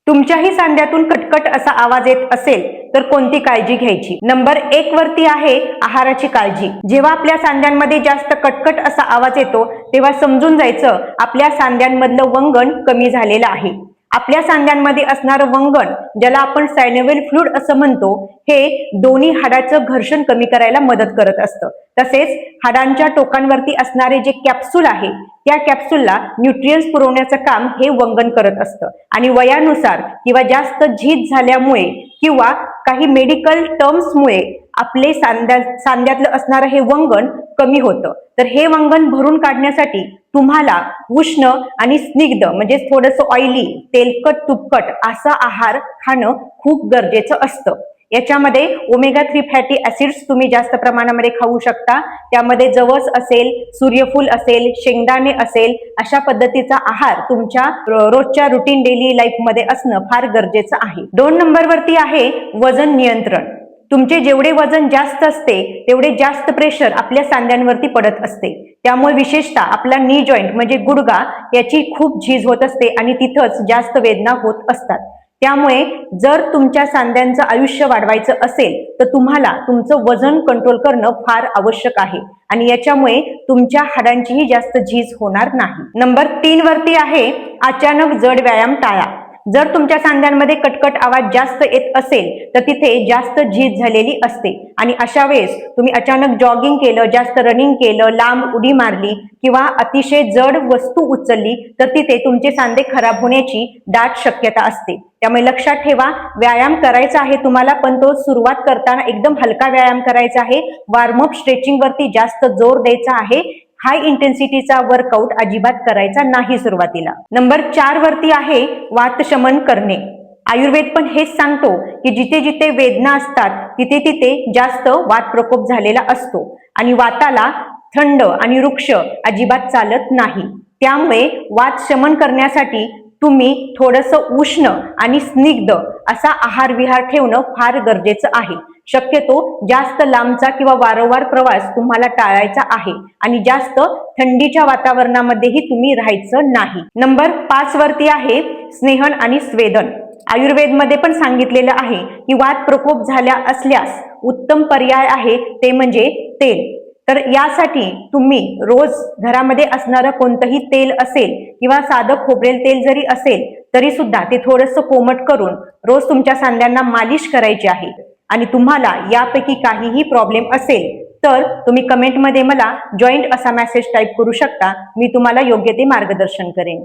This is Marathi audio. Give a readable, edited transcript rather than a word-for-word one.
तुमच्याही सांध्यातून कटकट असा आवाज येत असेल तर कोणती काळजी घ्यायची? नंबर 1 वरती आहे आहाराची काळजी. जेव्हा आपल्या सांध्यांमध्ये जास्त कटकट असा आवाज येतो तेव्हा समजून जायचं आपल्या सांध्यांमधलं वंगण कमी झालेलं आहे. आपल्या सांध्यांमध्ये असणारं वंगण, ज्याला आपण सायनोव्हियल फ्लूइड असं म्हणतो, हे दोन्ही हाडाचं घर्षण कमी करायला मदत करत असतं. तसेच हाडांच्या टोकांवरती असणारे जे कॅप्सूल आहे त्या कॅप्सूलला न्यूट्रियन्स पुरवण्याचं काम हे वंगण करत असतं. आणि वयानुसार किंवा जास्त झीज झाल्यामुळे किंवा काही मेडिकल टर्म्समुळे आपले सांध्यातलं असणारं हे वंगण कमी होतं. तर हे वंगण भरून काढण्यासाठी तुम्हाला उष्ण आणि स्निग्ध म्हणजे थोडंसं ऑइली, तेलकट तुपकट असा आहार खाणं खूप गरजेचं असतं. याच्यामध्ये ओमेगा 3 फॅटी ऍसिड्स तुम्ही जास्त प्रमाणामध्ये खाऊ शकता. त्यामध्ये जवस असेल, सूर्यफूल असेल, शेंगदाणे असेल, अशा पद्धतीचा आहार तुमच्या रोजच्या रुटीन डेली लाईफ मध्ये असणं फार गरजेचं आहे. 2 नंबरवरती आहे वजन नियंत्रण. तुमचे जेवढे वजन जास्त असते तेवढे जास्त प्रेशर आपल्या सांध्यांवरती पडत असते. त्यामुळे विशेषतः आपला नी जॉईंट म्हणजे गुडघा याची खूप झीज होत असते आणि तिथंच जास्त वेदना होत असतात. त्यामुळे जर तुमच्या सांध्यांचं आयुष्य वाढवायचं असेल तर तुम्हाला तुमचं वजन कंट्रोल करणं फार आवश्यक आहे आणि याच्यामुळे तुमच्या हाडांचीही जास्त झीज होणार नाही. नंबर 3 वरती आहे अचानक जड व्यायाम टाळा. जर तुमच्या सांध्यांमध्ये कटकट आवाज जास्त येत असेल तर तिथे जास्त झीज झालेली असते आणि अशा वेळेस तुम्ही अचानक जॉगिंग केलं, जास्त रनिंग केलं, लांब उडी मारली किंवा अतिशय जड वस्तू उचलली तर तिथे तुमचे सांधे खराब होण्याची दाट शक्यता असते. त्यामुळे लक्षात ठेवा, व्यायाम करायचा आहे तुम्हाला, पण तो सुरुवात करताना एकदम हलका व्यायाम करायचा आहे. वॉर्मअप स्ट्रेचिंग वरती जास्त जोर द्यायचा आहे. हाय इंटेन्सिटीचा वर्कआउट अजिबात करायचा नाही सुरुवातीला. नंबर 4 वरती आहे वात शमन करणे. आयुर्वेद पण हेच सांगतो की जिथे जिथे वेदना असतात तिथे तिथे जास्त वात प्रकोप झालेला असतो आणि वाताला थंड आणि वृक्ष अजिबात चालत नाही. त्यामुळे वात शमन करण्यासाठी तुम्ही थोडंसं उष्ण आणि स्निग्ध असा आहार विहार ठेवणं फार गरजेचं आहे. शक्यतो जास्त लांबचा किंवा वारंवार प्रवास तुम्हाला टाळायचा आहे आणि जास्त थंडीच्या वातावरणामध्येही तुम्ही राहायचं नाही. नंबर 5 वरती आहे स्नेहन आणि स्वेदन. आयुर्वेदमध्ये पण सांगितलेलं आहे की वात प्रकोप झाल्या असल्यास उत्तम पर्याय आहे ते म्हणजे तेल. तर यासाठी तुम्ही रोज घरामध्ये असणारं कोणतंही तेल असेल किंवा साधं खोबरेल तेल जरी असेल तरी सुद्धा ते थोडंसं कोमट करून रोज तुमच्या सांध्यांना मालिश करायची आहे. आणि तुम्हाला यापैकी काहीही प्रॉब्लेम असेल तर तुम्ही कमेंटमध्ये मला जॉईंट असा मेसेज टाईप करू शकता. मी तुम्हाला योग्य ते मार्गदर्शन करेन.